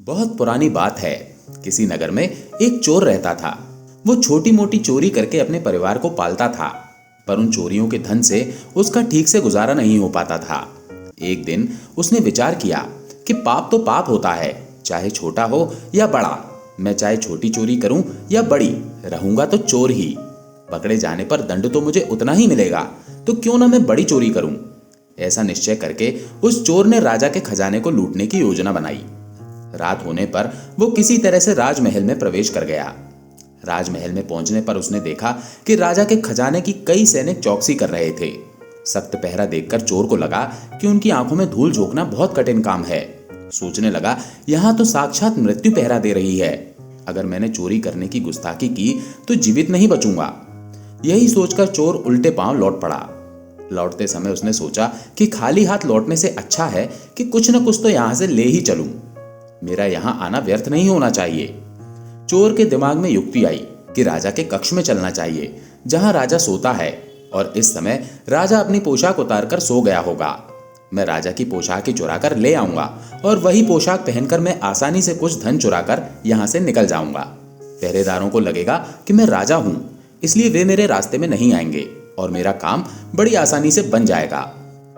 बहुत पुरानी बात है। किसी नगर में एक चोर रहता था। वो छोटी मोटी चोरी करके अपने परिवार को पालता था, पर उन चोरियों के धन से उसका ठीक से गुजारा नहीं हो पाता था। एक दिन उसने विचार किया कि पाप तो पाप होता है, चाहे छोटा हो या बड़ा। मैं चाहे छोटी चोरी करूं या बड़ी, रहूंगा तो चोर ही। पकड़े जाने पर दंड तो मुझे उतना ही मिलेगा, तो क्यों ना मैं बड़ी चोरी करूं। ऐसा निश्चय करके उस चोर ने राजा के खजाने को लूटने की योजना बनाई। रात होने पर वो किसी तरह से राजमहल में प्रवेश कर गया। राजमहल में पहुंचने पर उसने देखा कि राजा के खजाने की कई सैनिक चौकसी कर रहे थे। सख्त पहरा देखकर चोर को लगा कि उनकी आंखों में धूल झोंकना बहुत कठिन काम है। सोचने लगा, यहाँ तो साक्षात मृत्यु पहरा दे रही है। अगर मैंने चोरी करने की गुस्ताखी की तो जीवित नहीं बचूंगा। यही सोचकर चोर उल्टे पांव लौट पड़ा। लौटते समय उसने सोचा कि खाली हाथ लौटने से अच्छा है कि कुछ न कुछ तो यहां से ले ही चलूं। मेरा यहां आना व्यर्थ नहीं होना चाहिए। चोर के दिमाग में युक्ति आई कि राजा के कक्ष में चलना चाहिए, जहां राजा सोता है, और इस समय राजा अपनी पोशाक उतारकर सो गया होगा। मैं राजा की पोशाक ही चुरा कर ले आऊंगा और वही पोशाक पहनकर मैं आसानी से कुछ धन चुराकर यहां से निकल जाऊंगा। पहरेदारों को लगेगा कि मैं राजा हूं, इसलिए वे मेरे रास्ते में नहीं आएंगे और मेरा काम बड़ी आसानी से बन जाएगा।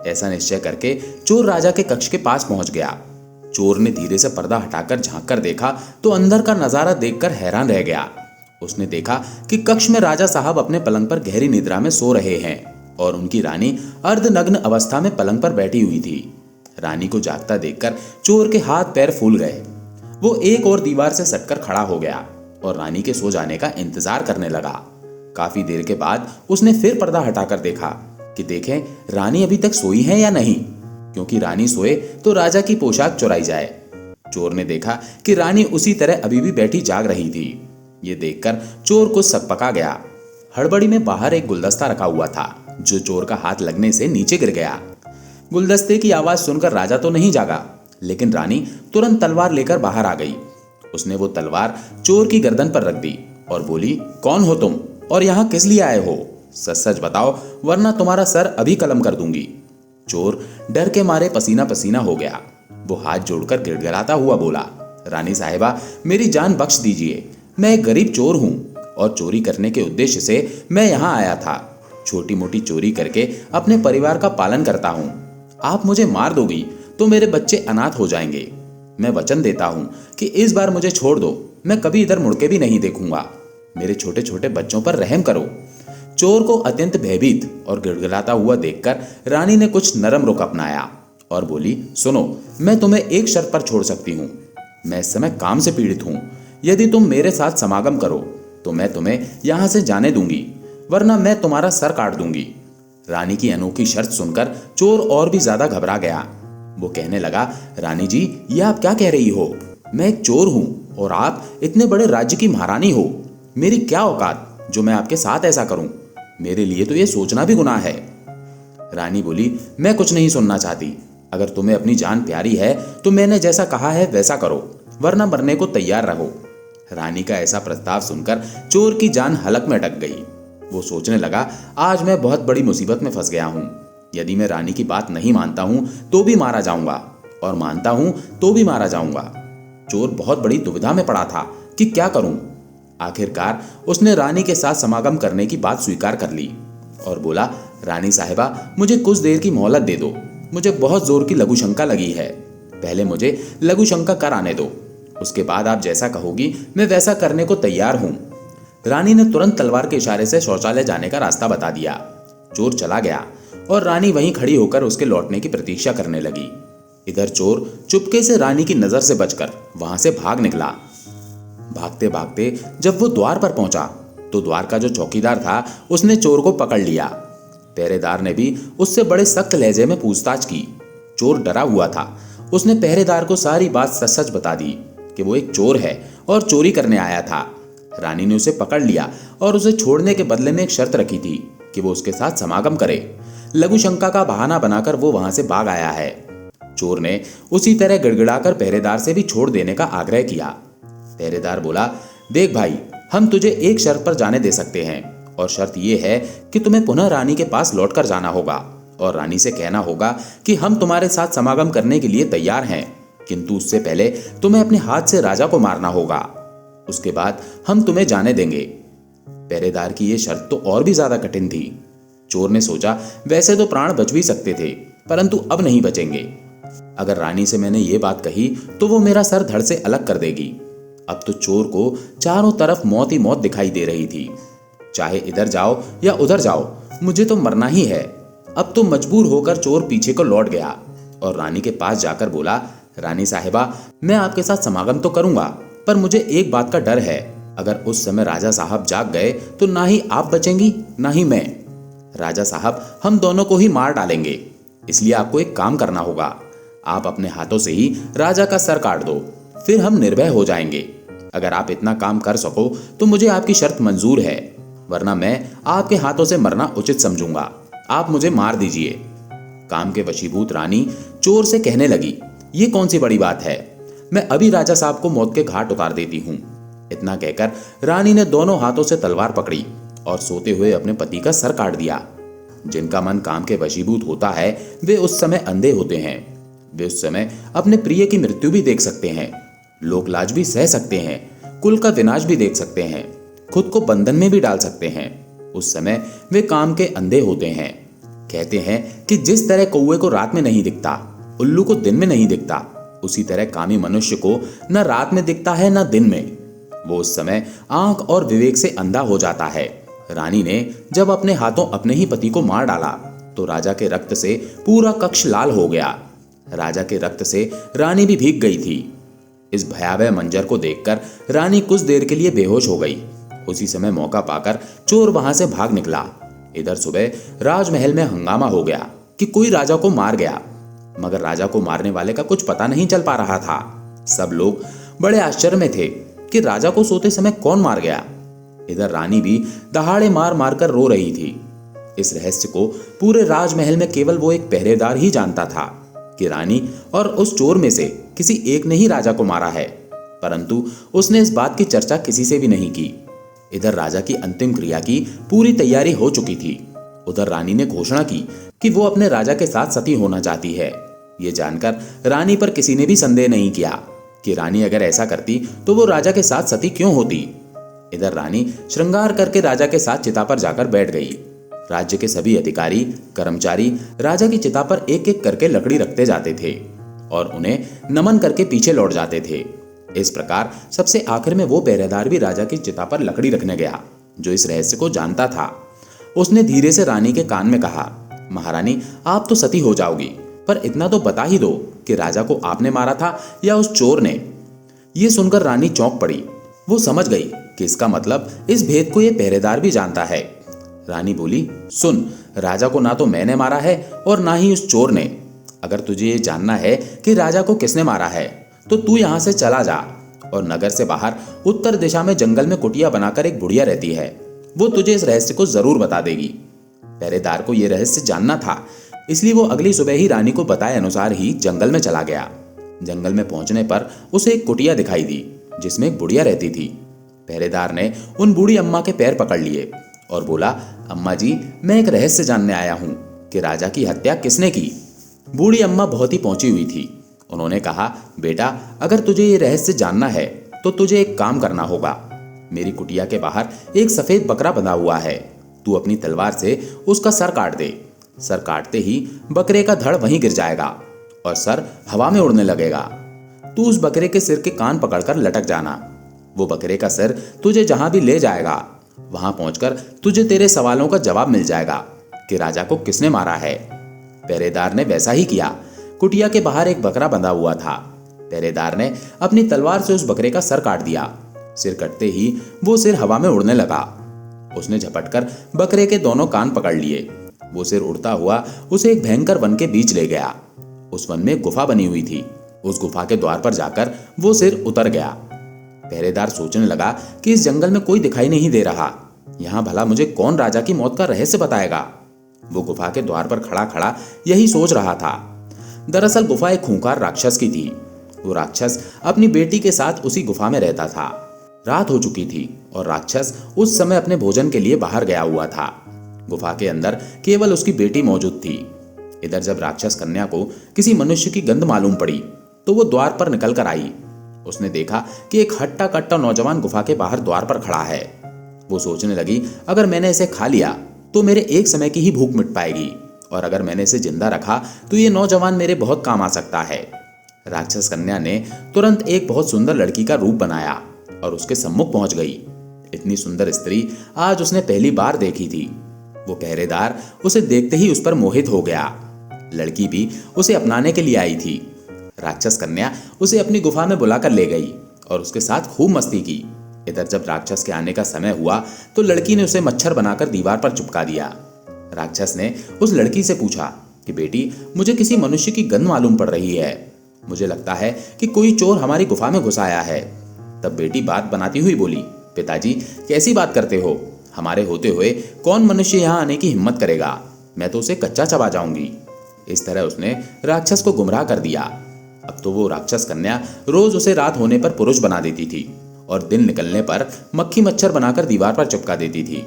ऐसा निश्चय करके चोर राजा के कक्ष के पास पहुंच गया। चोर ने धीरे से पर्दा हटाकर झांक कर देखा तो अंदर का नजारा देखकर हैरान रह गया। उसने देखा कि कक्ष में राजा साहब अपने पलंग पर गहरी निद्रा में सो रहे हैं और उनकी रानी अर्धनग्न अवस्था में पलंग पर बैठी हुई थी। रानी को जागता देखकर चोर के हाथ पैर फूल गए। वो एक और दीवार से सटकर खड़ा हो गया और रानी के सो जाने का इंतजार करने लगा। काफी देर के बाद उसने फिर पर्दा हटाकर देखा कि देखें रानी अभी तक सोई है या नहीं, क्योंकि रानी सोए तो राजा की पोशाक चुराई जाए। चोर ने देखा कि रानी उसी तरह अभी भी बैठी जाग रही थी। ये देखकर चोर को सकपका गया। हड़बड़ी में बाहर एक गुलदस्ता रखा हुआ था, जो चोर का हाथ लगने से नीचे गिर गया। गुलदस्ते की आवाज सुनकर राजा तो नहीं जागा, लेकिन रानी तुरंत तलवार लेकर बाहर आ गई। उसने वो तलवार चोर की गर्दन पर रख दी और बोली, कौन हो तुम और यहाँ किस लिए आए हो? सच सच बताओ, वरना तुम्हारा सर अभी कलम कर दूंगी। चोर डर के मारे पसीना पसीना हो गया। वो हाथ जोड़कर गिड़गिड़ाता हुआ बोला, रानी साहिबा, मेरी जान बख्श दीजिए। मैं एक गरीब चोर हूं और चोरी करने के उद्देश्य से मैं यहाँ आया था। छोटी मोटी चोरी करके अपने परिवार का पालन करता हूँ। आप मुझे मार दोगी तो मेरे बच्चे अनाथ हो जाएंगे। मैं वचन देता हूँ कि इस बार मुझे छोड़ दो, मैं कभी इधर मुड़ के भी नहीं देखूंगा। मेरे छोटे छोटे बच्चों पर रहम करो। चोर को अत्यंत भयभीत और गिड़गिड़ाता हुआ देखकर रानी ने कुछ नरम रुख अपनाया और बोली, सुनो, मैं तुम्हें एक शर्त पर छोड़ सकती हूँ। मैं इस समय काम से पीड़ित हूँ। यदि तुम मेरे साथ समागम करो तो मैं तुम्हें यहाँ से जाने दूंगी, वरना मैं तुम्हारा सर काट दूंगी। रानी की अनोखी शर्त सुनकर चोर और भी ज्यादा घबरा गया। वो कहने लगा, रानी जी, ये आप क्या कह रही हो? मैं एक चोर हूँ और आप इतने बड़े राज्य की महारानी हो। मेरी क्या औकात जो मैं आपके साथ ऐसा करूं? मेरे लिए तो ये सोचना भी गुनाह है। रानी बोली, मैं कुछ नहीं सुनना चाहती। अगर तुम्हें अपनी जान प्यारी है तो मैंने जैसा कहा है वैसा करो, वरना मरने को तैयार रहो। रानी का ऐसा प्रस्ताव सुनकर चोर की जान हलक में अटक गई। वो सोचने लगा, आज मैं बहुत बड़ी मुसीबत में फंस गया हूं। यदि मैं रानी की बात नहीं मानता हूं तो भी मारा जाऊंगा, और मानता हूं तो भी मारा जाऊंगा। चोर बहुत बड़ी दुविधा में पड़ा था कि क्या करूं। आखिरकार उसने रानी के साथ समागम करने की बात स्वीकार कर ली और बोला, रानी साहिबा, मुझे कुछ देर की मोहलत दे दो। मुझे बहुत जोर की लघु शंका लगी है। पहले मुझे लघु शंका कर आने दो, उसके बाद आप जैसा कहोगी मैं वैसा करने को तैयार हूं। रानी ने तुरंत तलवार के इशारे से शौचालय जाने का रास्ता बता दिया। चोर चला गया और रानी वहीं खड़ी होकर उसके लौटने की प्रतीक्षा करने लगी। इधर चोर चुपके से रानी की नजर से बचकर वहां से भाग निकला। भागते भागते जब वो द्वार पर पहुंचा तो द्वार का जो चौकीदार था उसने चोर को पकड़ लिया। पहरेदार ने भी उससे बड़े सख्त लहजे में पूछताछ की। चोर डरा हुआ था। उसने पहरेदार को सारी बात सच सच बता दी कि वो एक चोर है और चोरी करने आया था। रानी ने उसे पकड़ लिया और उसे छोड़ने के बदले में एक शर्त रखी थी कि वो उसके साथ समागम करे। लघु शंका का बहाना बनाकर वो वहां से भाग आया है। चोर ने उसी तरह गिड़गिड़ाकर पहरेदार से भी छोड़ देने का आग्रह किया। पहरेदार बोला, देख भाई, हम तुझे एक शर्त पर जाने दे सकते हैं, और शर्त यह है कि तुम्हें पुनः रानी के पास लौट कर जाना होगा और रानी से कहना होगा कि हम तुम्हारे साथ समागम करने के लिए तैयार हैं। किंतु उससे पहले तुम्हें अपने हाथ से राजा को मारना होगा। उसके बाद हम तुम्हें जाने देंगे। पहरेदार की यह शर्त तो और भी ज्यादा कठिन थी। चोर ने सोचा, वैसे तो प्राण बच भी सकते थे, परंतु अब नहीं बचेंगे। अगर रानी से मैंने ये बात कही तो वो मेरा सर धड़ से अलग कर देगी। अब तो चोर को चारों तरफ मौत ही मौत दिखाई दे रही थी। चाहे इधर जाओ या उधर जाओ, मुझे तो मरना ही है। अब तो मजबूर होकर चोर पीछे को लौट गया और रानी के पास जाकर बोला, रानी साहिबा, मैं आपके साथ समागम तो करूंगा, पर मुझे एक बात का डर है। अगर उस समय राजा साहब जाग गए तो ना ही आप बचेंगी ना ही मैं। राजा साहब हम दोनों को ही मार डालेंगे, इसलिए आपको एक काम करना होगा। आप अपने हाथों से ही राजा का सर काट दो, फिर हम निर्भय हो जाएंगे। अगर आप इतना काम कर सको तो मुझे आपकी शर्त मंजूर है, वरना मैं आपके हाथों से मरना उचित समझूंगा। आप मुझे मार दीजिए। काम के वशीभूत रानी चोर से कहने लगी, ये कौन सी बड़ी बात है, मैं अभी राजा साहब को मौत के घाट उतार देती हूँ। इतना कहकर रानी ने दोनों हाथों से तलवार पकड़ी और सोते हुए अपने पति का सर काट दिया। जिनका मन काम के वशीभूत होता है वे उस समय अंधे होते हैं। वे उस समय अपने प्रिय की मृत्यु भी देख सकते हैं, लोक लाज भी सह सकते हैं, कुल का विनाश भी देख सकते हैं, खुद को बंधन में भी डाल सकते हैं। उस समय वे काम के अंधे होते हैं। कहते हैं कि जिस तरह कौवे को रात में नहीं दिखता, उल्लू को दिन में नहीं दिखता, उसी तरह कामी मनुष्य को न रात में दिखता है न दिन में। वो उस समय आंख और विवेक से अंधा हो जाता है। रानी ने जब अपने हाथों अपने ही पति को मार डाला तो राजा के रक्त से पूरा कक्ष लाल हो गया। राजा के रक्त से रानी भी भीग गई थी। इस भयावह मंजर को देखकर रानी कुछ देर के लिए बेहोश हो गई। उसी समय मौका पाकर चोर वहां से भाग निकला। इधर सुबह राजमहल में हंगामा हो गया कि कोई राजा को मार गया, मगर राजा को मारने वाले का कुछ पता नहीं चल पा रहा था। सब लोग बड़े आश्चर्य में थे कि राजा को सोते समय कौन मार गया। इधर रानी भी दहाड़े मार मार कर रो रही थी। इस रहस्य को पूरे राजमहल में केवल वो एक पहरेदार ही जानता था कि रानी और उस चोर में से किसी एक ने ही राजा को मारा है, परंतु उसने इस बात की चर्चा किसी से भी नहीं की। इधर राजा की अंतिम क्रिया की पूरी तैयारी हो चुकी थी। उधर रानी ने घोषणा की कि वो अपने राजा के साथ सती होना चाहती है। ये जानकर रानी पर किसी ने भी संदेह नहीं किया कि रानी अगर ऐसा करती तो वो राजा के साथ सती क्यों होती। इधर रानी श्रृंगार करके राजा के साथ चिता पर जाकर बैठ गई। राज्य के सभी अधिकारी कर्मचारी राजा की चिता पर एक एक करके लकड़ी रखते जाते थे और उन्हें नमन करके पीछे लौट जाते थे। इस प्रकार सबसे आखिर में वो पहरेदार भी राजा की चिता पर लकड़ी रखने गया, जो इस रहस्य को जानता था। उसने धीरे से रानी के कान में कहा, महारानी आप तो सती हो जाओगी, पर इतना तो बता ही दो कि राजा को आपने मारा था या उस चोर ने। ये सुनकर रानी चौंक पड़ी। वो समझ गई कि इसका मतलब इस भेद को ये पहरेदार भी जानता है। रानी बोली, सुन, राजा को ना तो मैंने मारा है और ना ही उस चोर ने। अगर तुझे ये जानना है कि राजा को किसने मारा है तो तू यहाँ से चला जा और नगर से बाहर उत्तर दिशा में जंगल में कुटिया बनाकर एक बुढ़िया रहती है, वो तुझे इस रहस्य को जरूर बता देगी। पहरेदार को यह रहस्य जानना था, इसलिए वो अगली सुबह ही रानी को बताए अनुसार ही जंगल में चला गया। जंगल में पहुंचने पर उसे एक कुटिया दिखाई दी जिसमें एक बुढ़िया रहती थी। पहरेदार ने उन बूढ़ी अम्मा के पैर पकड़ लिए और बोला, अम्मा जी, मैं एक रहस्य जानने आया हूँ कि राजा की हत्या किसने की। बूढ़ी अम्मा बहुत ही पहुंची हुई थी। उन्होंने कहा, बेटा, अगर तुझे ये रहस्य जानना है तो तुझे एक काम करना होगा। मेरी कुटिया के बाहर एक सफेद बकरा बंधा हुआ है, तू अपनी तलवार से उसका सर काट दे। सर काटते ही बकरे का धड़ वहीं गिर जाएगा और सर हवा में उड़ने लगेगा। तू उस बकरे के सिर के कान पकड़कर लटक जाना। वो बकरे का सिर तुझे जहां भी ले जाएगा, वहां पहुंचकर तुझे तेरे सवालों का जवाब मिल जाएगा कि राजा को किसने मारा है। पहरेदार ने वैसा ही किया। कुटिया के बाहर एक बकरा बंधा हुआ था। पहरेदार ने अपनी तलवार से उस बकरे का सर काट दिया। सिर कटते ही वो सिर हवा में उड़ने लगा। उसने झपटकर बकरे के दोनों कान पकड़ लिए। वो सिर उड़ता हुआ उसे एक भयंकर वन के बीच ले गया। उस वन में गुफा बनी हुई थी। उस गुफा के द्वार पर जाकर वो सिर उतर गया। पहरेदार सोचने लगा कि इस जंगल में कोई दिखाई नहीं दे रहा, यहाँ भला मुझे कौन राजा की मौत का रहस्य बताएगा। वो गुफा के द्वार पर खड़ा खड़ा यही सोच रहा था। दरअसल गुफा एक खूंखार राक्षस की थी। वो राक्षस अपनी बेटी के साथ उसी गुफा में रहता था। रात हो चुकी थी और राक्षस उस समय अपने भोजन के लिए बाहर गया हुआ था। गुफा के अंदर केवल उसकी बेटी मौजूद थी। इधर जब राक्षस कन्या को किसी मनुष्य की गंध मालूम पड़ी तो वो द्वार पर निकल कर आई। उसने देखा कि एक हट्टा कट्टा नौजवान गुफा के बाहर द्वार पर खड़ा है। वो सोचने लगी, अगर मैंने इसे खा लिया तो मेरे एक समय की ही भूख मिट पाएगी, और अगर मैंने इसे जिंदा रखा तो ये नौजवान मेरे बहुत काम आ सकता है। राक्षस कन्या ने तुरंत एक बहुत सुंदर लड़की का रूप बनाया और उसके सम्मुख पहुंच गई। इतनी सुंदर स्त्री आज उसने पहली बार देखी थी। वो पहरेदार उसे देखते ही उस पर मोहित हो गया। लड़की भी उसे अपनाने के लिए आई थी। राक्षस कन्या उसे अपनी गुफा में बुलाकर ले गई और उसके साथ खूब मस्ती की। इधर जब राक्षस के आने का समय हुआ तो लड़की ने उसे मच्छर बनाकर दीवार पर चिपका दिया। राक्षस ने उस लड़की से पूछा कि बेटी, मुझे किसी मनुष्य की गंध मालूम पड़ रही है। मुझे लगता है कि कोई चोर हमारी गुफा में घुस आया है। तब बेटी बात बनाती हुई बोली, पिताजी कैसी बात करते हो? हमारे होते हुए कौन मनुष्य यहाँ आने की हिम्मत करेगा? मैं तो उसे कच्चा चबा जाऊंगी। इस तरह उसने राक्षस को गुमराह कर दिया। अब तो वो राक्षस कन्या रोज उसे रात होने पर पुरुष बना देती थी और दिन निकलने पर मक्खी मच्छर बनाकर दीवार पर चिपका देती थी।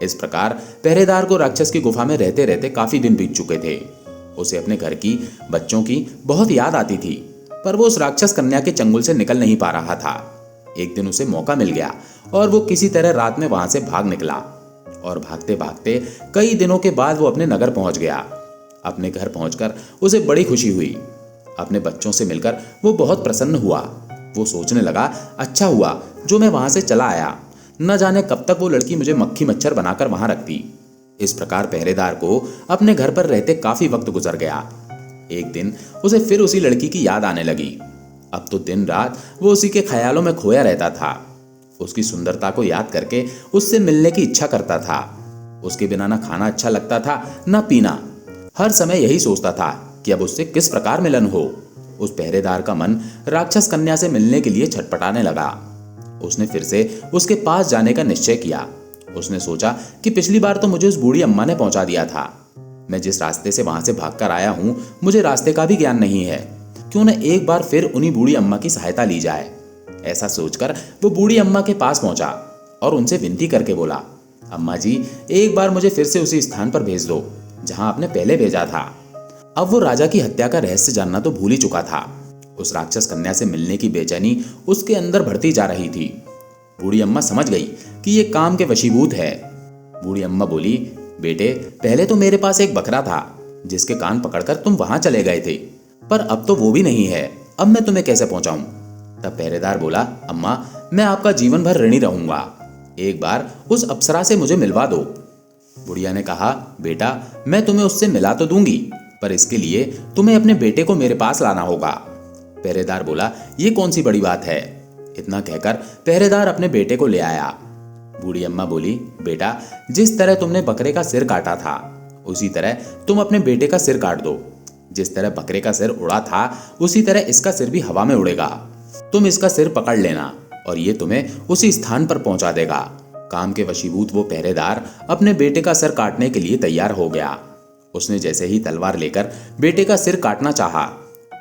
इस प्रकार पहरेदार को राक्षस की गुफा में रहते रहते काफी दिन बीत चुके थे। उसे अपने घर की, बच्चों की बहुत याद आती थी, पर वो उस राक्षस कन्या के चंगुल से निकल नहीं पा रहा था। एक दिन उसे मौका मिल गया और वो किसी तरह रात में वहां से भाग निकला, और भागते भागते कई दिनों के बाद वो अपने नगर पहुंच गया। अपने घर पहुंचकर उसे बड़ी खुशी हुई। अपने बच्चों से मिलकर वो बहुत प्रसन्न हुआ। वो सोचने लगा, अच्छा हुआ जो मैं वहां से चला आया, न जाने कब तक वो लड़की मुझे मक्खी मच्छर बनाकर वहां रखती। इस प्रकार पहरेदार को अपने घर पर रहते काफी वक्त गुजर गया। एक दिन उसे फिर उसी लड़की की याद आने लगी। अब तो दिन रात वो उसी के ख्यालों में खोया रहता था। उसकी सुंदरता को याद करके उससे मिलने की इच्छा करता था। उसके बिना ना खाना अच्छा लगता था, ना पीना। हर समय यही सोचता था कि अब उससे किस प्रकार मिलन हो। उस पहरेदार का मन राक्षस कन्या से मिलने के लिए छटपटाने लगा। उसने फिर से उसके पास जाने का निश्चय किया। उसने सोचा कि पिछली बार तो मुझे उस बूढ़ी अम्मा ने पहुंचा दिया था। मैं जिस रास्ते से वहां से भागकर आया हूं, मुझे रास्ते का भी ज्ञान नहीं है। क्यों न एक बार फिर उन्हीं बूढ़ी अम्मा की सहायता ली जाए। ऐसा सोचकर वो बूढ़ी अम्मा के पास पहुंचा और उनसे विनती करके बोला, अम्मा जी, एक बार मुझे फिर से उसी स्थान पर भेज दो जहां आपने पहले भेजा था। अब वो राजा की हत्या का रहस्य जानना तो भूल ही चुका था। उस राक्षस कन्या से मिलने की बेचैनी उसके अंदर बढ़ती जा रही थी। बूढ़ी अम्मा समझ गई कि ये काम के वशीभूत है। बूढ़ी अम्मा बोली, बेटे, पहले तो मेरे पास एक बकरा था जिसके कान पकड़कर तुम वहां चले गए थे, पर अब तो वो भी नहीं है। अब मैं तुम्हें कैसे पहुंचाऊं? तब पहरेदार बोला, अम्मा, मैं आपका जीवन भर ऋणी रहूंगा। एक बार उस अप्सरा से मुझे मिलवा दो। बुढ़िया ने कहा, बेटा, मैं तुम्हें उससे मिला तो दूंगी, पर इसके लिए तुम्हें अपने बेटे को मेरे पास लाना होगा। पहरेदार बोला, ये कौन सी बड़ी बात है? इतना कहकर पहरेदार अपने बेटे को ले आया। बूढ़ी अम्मा बोली, बेटा, जिस तरह तुमने बकरे का सिर काटा था उसी तरह तुम अपने बेटे का सिर काट दो। जिस तरह बकरे का सिर उड़ा था उसी तरह इसका सिर भी हवा में उड़ेगा। तुम इसका सिर पकड़ लेना और ये तुम्हें उसी स्थान पर पहुंचा देगा। काम के वशीभूत वो पहरेदार अपने बेटे का सिर काटने के लिए तैयार हो गया। उसने जैसे ही तलवार लेकर बेटे का सिर काटना चाहा,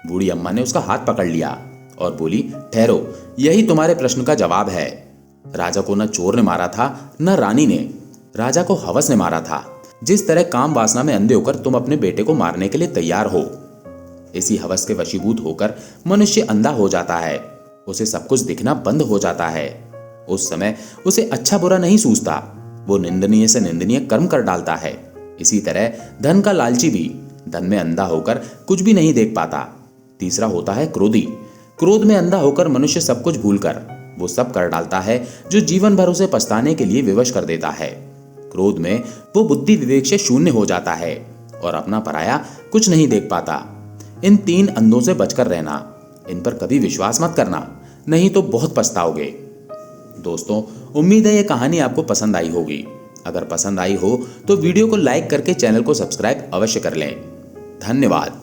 बूढ़ी अम्मा ने उसका हाथ पकड़ लिया और बोली, ठहरो, यही तुम्हारे प्रश्न का जवाब है। राजा को न चोर ने मारा था न रानी ने, राजा को हवस ने मारा था। जिस तरह काम वासना में अंधे होकर तुम अपने बेटे को मारने के लिए तैयार हो, इसी हवस के वशीभूत होकर मनुष्य अंधा हो जाता है। उसे सब कुछ दिखना बंद हो जाता है। उस समय उसे अच्छा बुरा नहीं सूझता, वो निंदनीय से निंदनीय कर्म कर डालता है। इसी तरह धन का लालची भी धन में अंधा होकर कुछ भी नहीं देख पाता। तीसरा होता है क्रोधी। क्रोध में अंधा होकर मनुष्य सब कुछ भूलकर वो सब कर डालता है जो जीवन भर उसे पछताने के लिए विवश कर देता है। क्रोध में वो बुद्धि विवेक से शून्य हो जाता है और अपना पराया कुछ नहीं देख पाता। इन तीन अंधों से बचकर रहना। इन पर कभी विश्वास मत करना, नहीं तो बहुत पछताओगे। दोस्तों, उम्मीद है ये कहानी आपको पसंद आई होगी। अगर पसंद आई हो तो वीडियो को लाइक करके चैनल को सब्सक्राइब अवश्य कर लें। धन्यवाद।